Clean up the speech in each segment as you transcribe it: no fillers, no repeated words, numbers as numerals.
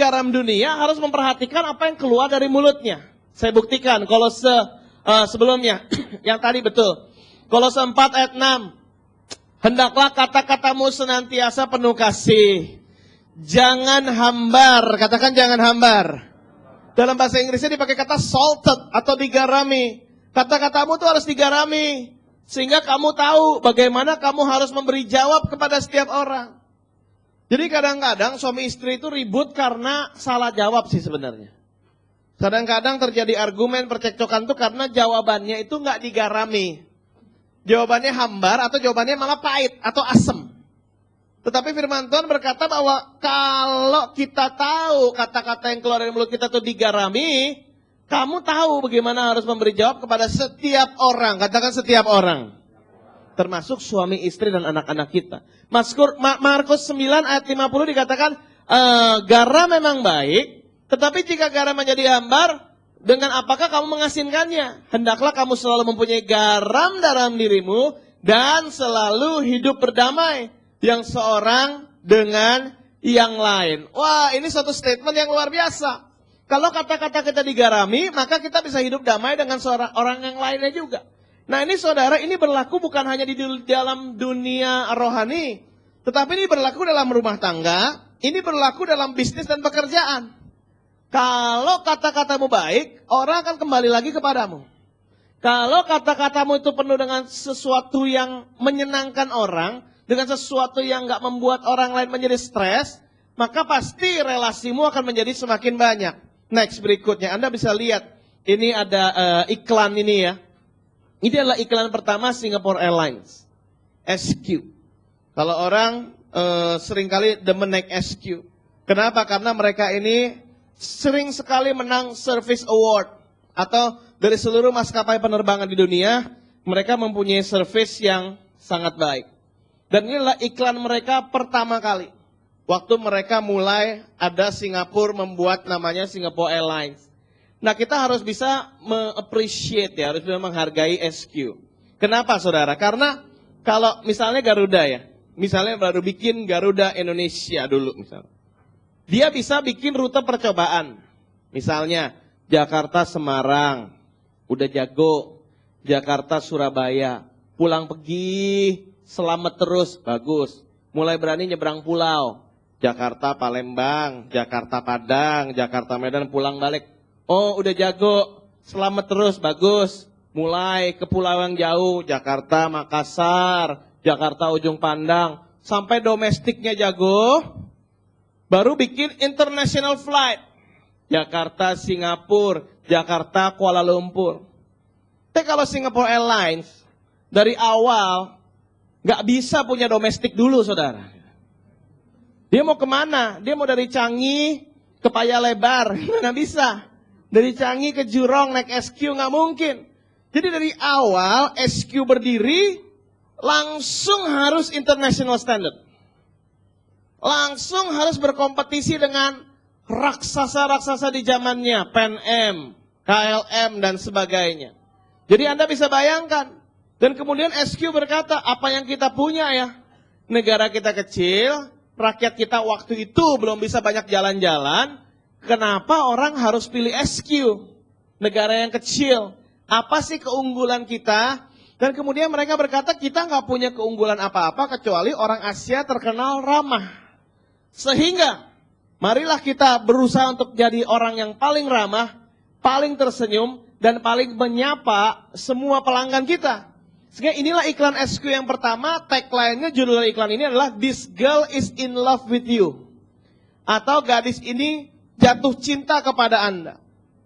garam dunia harus memperhatikan apa yang keluar dari mulutnya. Saya buktikan Kolose sebelumnya yang tadi betul. Kolose 4 ayat 6. Hendaklah kata-katamu senantiasa penuh kasih. Jangan hambar, katakan jangan hambar. Dalam bahasa Inggrisnya dipakai kata salted atau digarami. Kata-katamu tuh harus digarami. Sehingga kamu tahu bagaimana kamu harus memberi jawab kepada setiap orang. Jadi kadang-kadang suami istri itu ribut karena salah jawab sih sebenarnya. Kadang-kadang terjadi argumen percekcokan tuh karena jawabannya itu nggak digarami. Jawabannya hambar atau jawabannya malah pahit atau asem. Tetapi firman Tuhan berkata bahwa kalau kita tahu kata-kata yang keluar dari mulut kita itu digarami, kamu tahu bagaimana harus memberi jawab kepada setiap orang. Katakan setiap orang. Termasuk suami istri dan anak-anak kita. Markus 9 ayat 50 dikatakan, garam memang baik, tetapi jika garam menjadi hambar, dengan apakah kamu mengasinkannya? Hendaklah kamu selalu mempunyai garam dalam dirimu, dan selalu hidup berdamai, yang seorang dengan yang lain. Wah, ini suatu statement yang luar biasa. Kalau kata-kata kita digarami, maka kita bisa hidup damai dengan seorang orang yang lainnya juga. Nah ini saudara, ini berlaku bukan hanya di dalam dunia rohani, tetapi ini berlaku dalam rumah tangga, ini berlaku dalam bisnis dan pekerjaan. Kalau kata-katamu baik, orang akan kembali lagi kepadamu. Kalau kata-katamu itu penuh dengan sesuatu yang menyenangkan orang, dengan sesuatu yang gak membuat orang lain menjadi stres, maka pasti relasimu akan menjadi semakin banyak. Next berikutnya, Anda bisa lihat, ini ada iklan ini ya. Ini adalah iklan pertama Singapore Airlines, SQ. Kalau orang seringkali demen naik SQ. Kenapa? Karena mereka ini sering sekali menang Service Award. Atau dari seluruh maskapai penerbangan di dunia, mereka mempunyai service yang sangat baik. Dan inilah iklan mereka pertama kali. Waktu mereka mulai ada Singapura membuat namanya Singapore Airlines. Nah kita harus bisa me-appreciate ya, harus bisa menghargai SQ. Kenapa saudara? Karena kalau misalnya Garuda ya, misalnya baru bikin Garuda Indonesia dulu misalnya. Dia bisa bikin rute percobaan. Misalnya Jakarta Semarang, udah jago. Jakarta Surabaya, pulang pergi, selamat terus, bagus. Mulai berani nyebrang pulau. Jakarta Palembang, Jakarta Padang, Jakarta Medan, pulang balik. Oh udah jago, selamat terus, bagus. Mulai ke pulau yang jauh, Jakarta, Makassar, Jakarta Ujung Pandang. Sampai domestiknya jago, baru bikin international flight. Jakarta, Singapura, Jakarta, Kuala Lumpur. Tapi kalau Singapore Airlines, dari awal, gak bisa punya domestik dulu saudara. Dia mau kemana? Dia mau dari Changi ke Paya Lebar, nggak bisa. Dari Changi ke Jurong naik SQ nggak mungkin. Jadi dari awal SQ berdiri langsung harus international standard. Langsung harus berkompetisi dengan raksasa-raksasa di zamannya, Pan Am, KLM dan sebagainya. Jadi Anda bisa bayangkan. Dan kemudian SQ berkata, apa yang kita punya ya? Negara kita kecil, rakyat kita waktu itu belum bisa banyak jalan-jalan. Kenapa orang harus pilih SQ? Negara yang kecil. Apa sih keunggulan kita? Dan kemudian mereka berkata kita nggak punya keunggulan apa-apa kecuali orang Asia terkenal ramah. Sehingga marilah kita berusaha untuk jadi orang yang paling ramah, paling tersenyum, dan paling menyapa semua pelanggan kita. Sehingga inilah iklan SQ yang pertama, tagline-nya judul iklan ini adalah This girl is in love with you. Atau gadis ini jatuh cinta kepada Anda.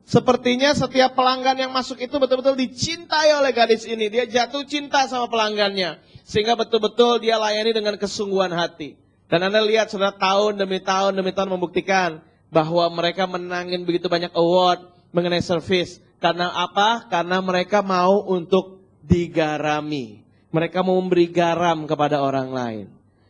Sepertinya setiap pelanggan yang masuk itu betul-betul dicintai oleh gadis ini. Dia jatuh cinta sama pelanggannya. Sehingga betul-betul dia layani dengan kesungguhan hati. Dan Anda lihat saudara tahun demi tahun membuktikan bahwa mereka menangin begitu banyak award mengenai service. Karena apa? Karena mereka mau untuk digarami. Mereka mau memberi garam kepada orang lain.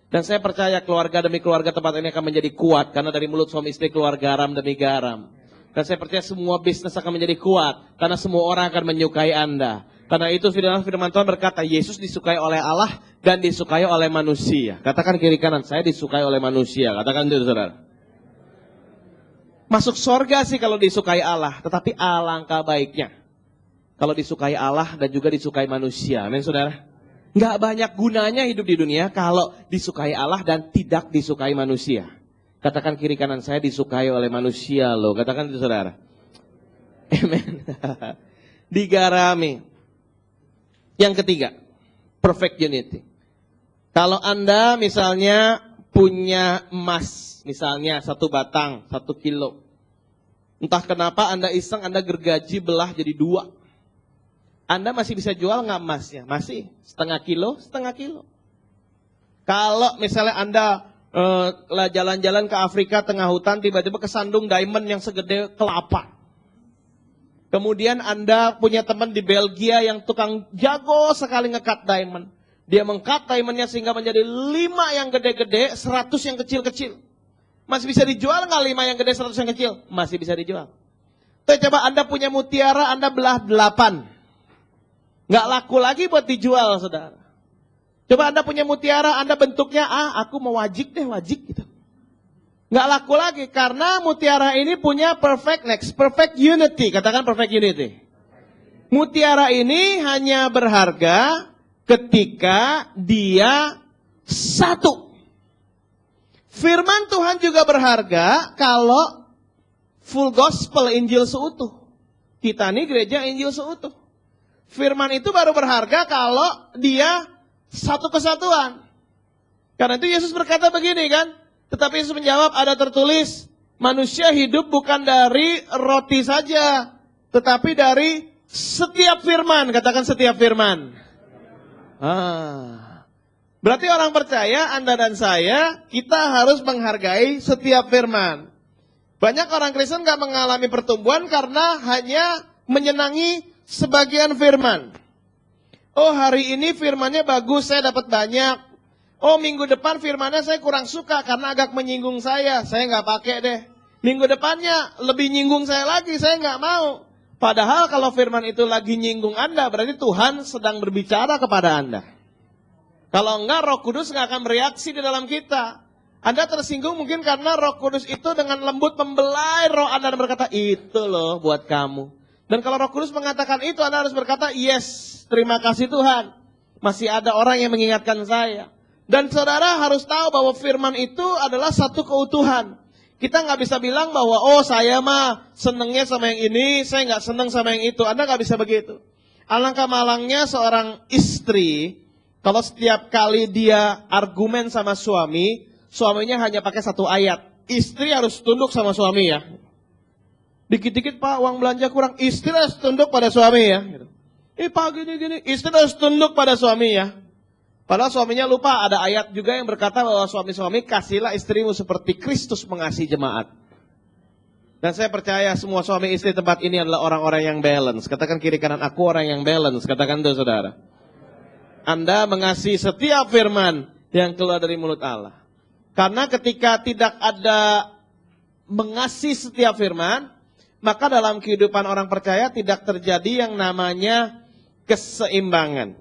Dan saya percaya keluarga demi keluarga tempat ini akan menjadi kuat. Karena dari mulut suami istri keluar garam demi garam. Dan saya percaya semua bisnis akan menjadi kuat. Karena semua orang akan menyukai Anda. Karena itu firman Tuhan berkata, Yesus disukai oleh Allah dan disukai oleh manusia. Katakan kiri kanan, saya disukai oleh manusia. Katakan itu saudara. Masuk surga sih kalau disukai Allah, tetapi alangkah baiknya kalau disukai Allah dan juga disukai manusia. Amin saudara. Nggak banyak gunanya hidup di dunia kalau disukai Allah dan tidak disukai manusia. Katakan kiri kanan saya, disukai oleh manusia loh. Katakan itu saudara. Amen. Digarami. Yang ketiga, perfect unity. Kalau Anda misalnya punya emas, misalnya 1 batang, 1 kilo. Entah kenapa Anda iseng, Anda gergaji belah jadi 2. Anda masih bisa jual nggak emasnya? Masih, setengah kilo. Kalau misalnya Anda jalan-jalan ke Afrika tengah hutan, tiba-tiba kesandung diamond yang segede kelapa. Kemudian Anda punya teman di Belgia yang tukang jago sekali ngekat diamond. Dia mengkat diamondnya sehingga menjadi 5 yang gede-gede, 100 yang kecil-kecil. Masih bisa dijual nggak 5 yang gede, 100 yang kecil? Masih bisa dijual. Tuh coba Anda punya mutiara, Anda belah 8. Nggak laku lagi buat dijual, saudara. Coba Anda punya mutiara, Anda bentuknya, aku mau wajik gitu. Nggak laku lagi, karena mutiara ini punya perfect unity. Katakan perfect unity. Mutiara ini hanya berharga ketika dia satu. Firman Tuhan juga berharga kalau full gospel, Injil seutuh. Kita ini gereja Injil seutuh. Firman itu baru berharga kalau dia satu kesatuan. Karena itu Yesus berkata begini kan. Tetapi Yesus menjawab, ada tertulis, manusia hidup bukan dari roti saja, tetapi dari setiap firman. Katakan setiap firman. Berarti orang percaya, Anda dan saya, kita harus menghargai setiap firman. Banyak orang Kristen gak mengalami pertumbuhan karena hanya menyenangi sebagian firman. Oh, hari ini firmannya bagus, saya dapat banyak. Oh, minggu depan firmannya saya kurang suka karena agak menyinggung saya nggak pakai deh. Minggu depannya lebih nyinggung saya lagi, saya nggak mau. Padahal kalau firman itu lagi nyinggung Anda, berarti Tuhan sedang berbicara kepada Anda. Kalau enggak, Roh Kudus nggak akan bereaksi di dalam kita. Anda tersinggung mungkin karena Roh Kudus itu dengan lembut membelai roh Anda dan berkata, itu loh buat kamu. Dan kalau Roh Kudus mengatakan itu, Anda harus berkata, yes, terima kasih Tuhan. Masih ada orang yang mengingatkan saya. Dan saudara harus tahu bahwa firman itu adalah satu keutuhan. Kita nggak bisa bilang bahwa, oh saya mah senengnya sama yang ini, saya nggak seneng sama yang itu. Anda nggak bisa begitu. Alangkah malangnya seorang istri, kalau setiap kali dia argumen sama suami, suaminya hanya pakai 1 ayat. Istri harus tunduk sama suami ya. Dikit-dikit Pak uang belanja kurang, istri harus tunduk pada suami ya. Pak gini, istri harus tunduk pada suami ya. Padahal suaminya lupa, ada ayat juga yang berkata bahwa suami-suami kasihlah istrimu seperti Kristus mengasihi jemaat. Dan saya percaya semua suami istri tempat ini adalah orang-orang yang balance. Katakan kiri kanan, aku orang yang balance. Katakan itu saudara. Anda mengasihi setiap firman yang keluar dari mulut Allah. Karena ketika tidak ada mengasihi setiap firman, maka dalam kehidupan orang percaya tidak terjadi yang namanya keseimbangan.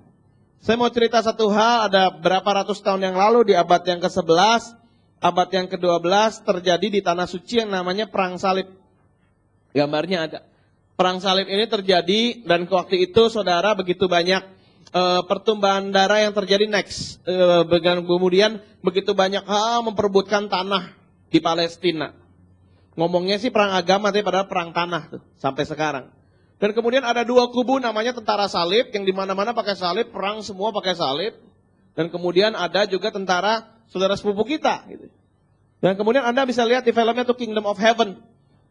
Saya mau cerita satu hal, ada berapa ratus tahun yang lalu di abad yang ke-11, abad yang ke-12 terjadi di Tanah Suci yang namanya Perang Salib. Gambarnya ada. Perang Salib ini terjadi dan waktu itu saudara begitu banyak pertumpahan darah yang terjadi kemudian begitu banyak hal memperebutkan tanah di Palestina. Ngomongnya sih perang agama, tapi padahal perang tanah tuh sampai sekarang. Dan kemudian ada 2 kubu namanya tentara salib, yang di mana-mana pakai salib, perang semua pakai salib. Dan kemudian ada juga tentara saudara sepupu kita. Gitu. Dan kemudian Anda bisa lihat di filmnya tuh Kingdom of Heaven.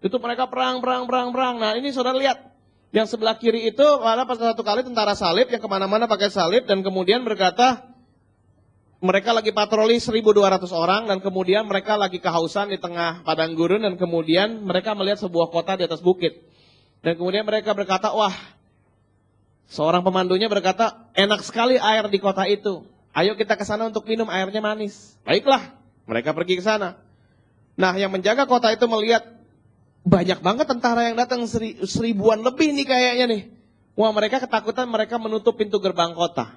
Itu mereka perang. Nah ini saudara lihat, yang sebelah kiri itu ada satu kali tentara salib yang kemana-mana pakai salib dan kemudian berkata, mereka lagi patroli 1.200 orang dan kemudian mereka lagi kehausan di tengah padang gurun dan kemudian mereka melihat sebuah kota di atas bukit. Dan kemudian mereka berkata, wah, seorang pemandunya berkata, enak sekali air di kota itu. Ayo kita ke sana untuk minum, airnya manis. Baiklah, mereka pergi ke sana. Nah, yang menjaga kota itu melihat banyak banget tentara yang datang, 1000-an lebih nih kayaknya nih. Wah, mereka ketakutan, mereka menutup pintu gerbang kota.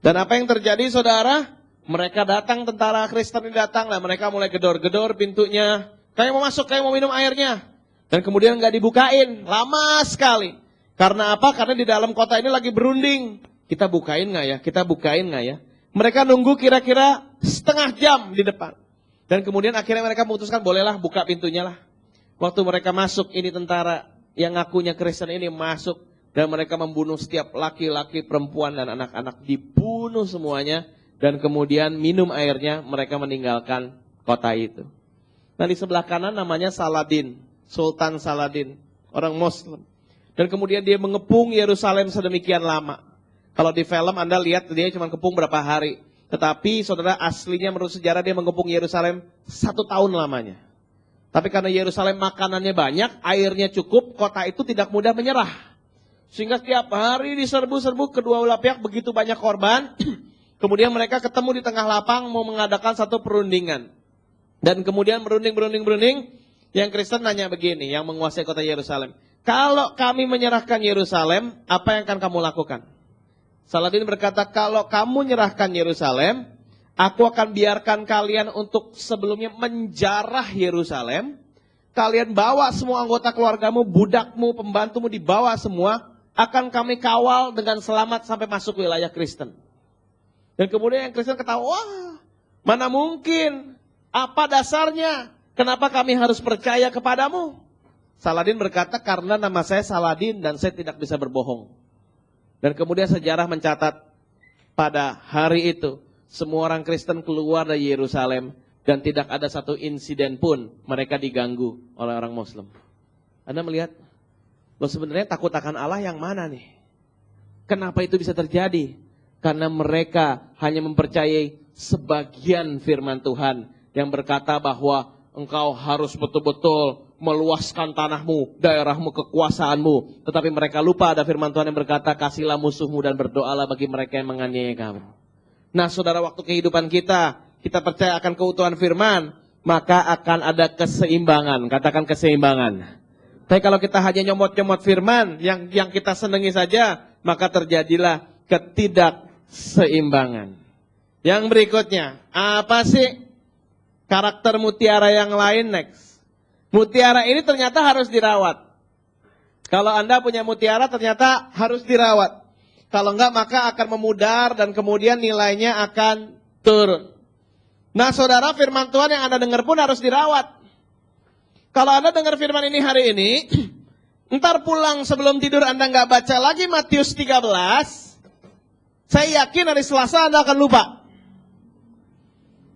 Dan apa yang terjadi saudara? Mereka datang, tentara Kristen ini datang, dan mereka mulai gedor-gedor pintunya. Kayak mau masuk, kayak mau minum airnya. Dan kemudian nggak dibukain, lama sekali. Karena apa? Karena di dalam kota ini lagi berunding. Kita bukain nggak ya? Kita bukain nggak ya? Mereka nunggu kira-kira setengah jam di depan. Dan kemudian akhirnya mereka memutuskan, bolehlah buka pintunya lah. Waktu mereka masuk, ini tentara yang ngakunya Kristen ini masuk. Dan mereka membunuh setiap laki-laki, perempuan, dan anak-anak. Dibunuh semuanya. Dan kemudian minum airnya, mereka meninggalkan kota itu. Nah di sebelah kanan namanya Saladin. Sultan Saladin. Orang Muslim. Dan kemudian dia mengepung Yerusalem sedemikian lama. Kalau di film Anda lihat dia cuma kepung berapa hari. Tetapi saudara aslinya menurut sejarah dia mengepung Yerusalem 1 tahun lamanya. Tapi karena Yerusalem makanannya banyak, airnya cukup, kota itu tidak mudah menyerah. Sehingga setiap hari diserbu-serbu, kedua belah pihak begitu banyak korban. Kemudian mereka ketemu di tengah lapang mau mengadakan satu perundingan. Dan kemudian berunding. Yang Kristen nanya begini, yang menguasai kota Yerusalem. Kalau kami menyerahkan Yerusalem, apa yang akan kamu lakukan? Saladin berkata, kalau kamu menyerahkan Yerusalem, aku akan biarkan kalian untuk sebelumnya menjarah Yerusalem. Kalian bawa semua anggota keluargamu, budakmu, pembantumu dibawa semua. Akan kami kawal dengan selamat sampai masuk wilayah Kristen. Dan kemudian yang Kristen ketawa, wah mana mungkin? Apa dasarnya? Kenapa kami harus percaya kepadamu? Saladin berkata, karena nama saya Saladin dan saya tidak bisa berbohong. Dan kemudian sejarah mencatat pada hari itu, semua orang Kristen keluar dari Yerusalem dan tidak ada satu insiden pun mereka diganggu oleh orang Muslim. Anda melihat, loh sebenarnya takut akan Allah yang mana nih? Kenapa itu bisa terjadi? Karena mereka hanya mempercayai sebagian firman Tuhan yang berkata bahwa engkau harus betul-betul meluaskan tanahmu, daerahmu, kekuasaanmu. Tetapi mereka lupa ada firman Tuhan yang berkata, kasihlah musuhmu dan berdoalah bagi mereka yang menganiaya kamu. Nah saudara, waktu kehidupan kita percaya akan keutuhan firman, maka akan ada keseimbangan. Katakan keseimbangan. Tapi kalau kita hanya nyomot-nyomot firman, yang kita senangi saja, maka terjadilah ketidakseimbangan. Yang berikutnya, apa sih karakter mutiara yang lain next? Mutiara ini ternyata harus dirawat. Kalau Anda punya mutiara ternyata harus dirawat. Kalau enggak maka akan memudar dan kemudian nilainya akan turun. Nah saudara, firman Tuhan yang Anda dengar pun harus dirawat. Kalau Anda dengar firman ini hari ini, ntar pulang sebelum tidur Anda enggak baca lagi Matius 13, saya yakin hari Selasa Anda akan lupa.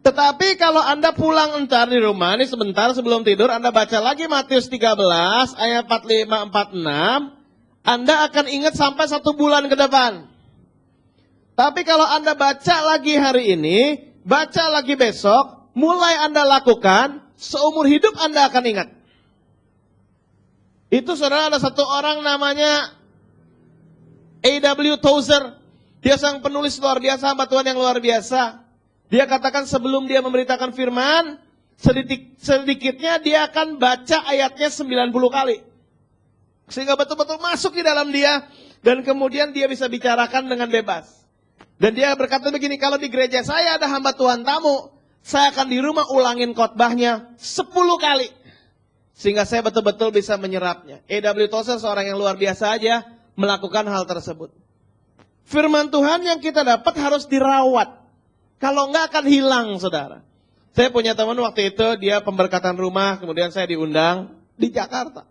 Tetapi kalau Anda pulang entar di rumah, ini sebentar sebelum tidur, Anda baca lagi Matius 13, ayat 45-46, Anda akan ingat sampai 1 bulan ke depan. Tapi kalau Anda baca lagi hari ini, baca lagi besok, mulai Anda lakukan, seumur hidup Anda akan ingat. Itu saudara, ada satu orang namanya A.W. Tozer. Dia sang penulis luar biasa, hamba Tuhan yang luar biasa. Dia katakan sebelum dia memberitakan firman, sedikitnya dia akan baca ayatnya 90 kali. Sehingga betul-betul masuk di dalam dia, dan kemudian dia bisa bicarakan dengan bebas. Dan dia berkata begini, kalau di gereja saya ada hamba Tuhan tamu, saya akan di rumah ulangin khotbahnya 10 kali. Sehingga saya betul-betul bisa menyerapnya. A.W. Tozer seorang yang luar biasa aja melakukan hal tersebut. Firman Tuhan yang kita dapat harus dirawat. Kalau enggak akan hilang, saudara. Saya punya teman waktu itu, dia pemberkatan rumah, kemudian saya diundang di Jakarta.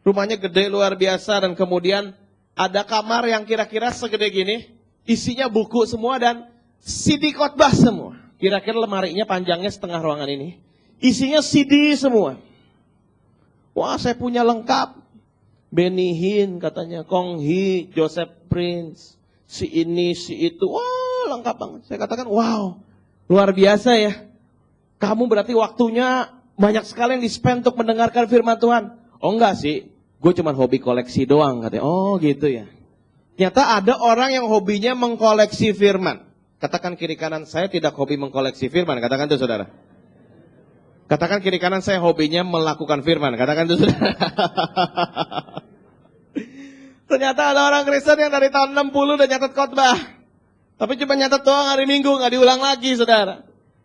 Rumahnya gede luar biasa, dan kemudian ada kamar yang kira-kira segede gini, isinya buku semua dan CD khotbah semua. Kira-kira lemarinya panjangnya setengah ruangan ini. Isinya CD semua. Wah, saya punya lengkap. Benny Hinn katanya, Kong Hee, Joseph Prince, si ini, si itu. Wah, lengkap banget. Saya katakan, wow, luar biasa ya. Kamu berarti waktunya banyak sekali yang di-spend untuk mendengarkan firman Tuhan. Oh enggak sih, gue cuma hobi koleksi doang katanya. Oh gitu ya. Ternyata ada orang yang hobinya mengkoleksi firman. Katakan kiri kanan, saya tidak hobi mengkoleksi firman. Katakan itu saudara. Katakan kiri kanan, saya hobinya melakukan firman. Katakan itu saudara. Ternyata ada orang Kristen yang dari tahun 60 udah nyatet khotbah. Tapi cuma nyatet doang hari Minggu, gak diulang lagi saudara.